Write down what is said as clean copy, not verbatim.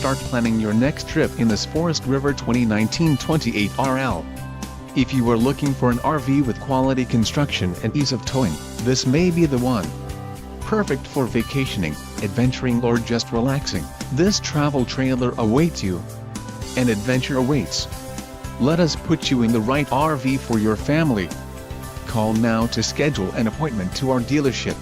start planning your next trip in this Forest River 2019-28 RL. If you are looking for an RV with quality construction and ease of towing, this may be the one. Perfect for vacationing, adventuring or just relaxing, this travel trailer awaits you. An adventure awaits. Let us put you in the right RV for your family. Call now to schedule an appointment to our dealership.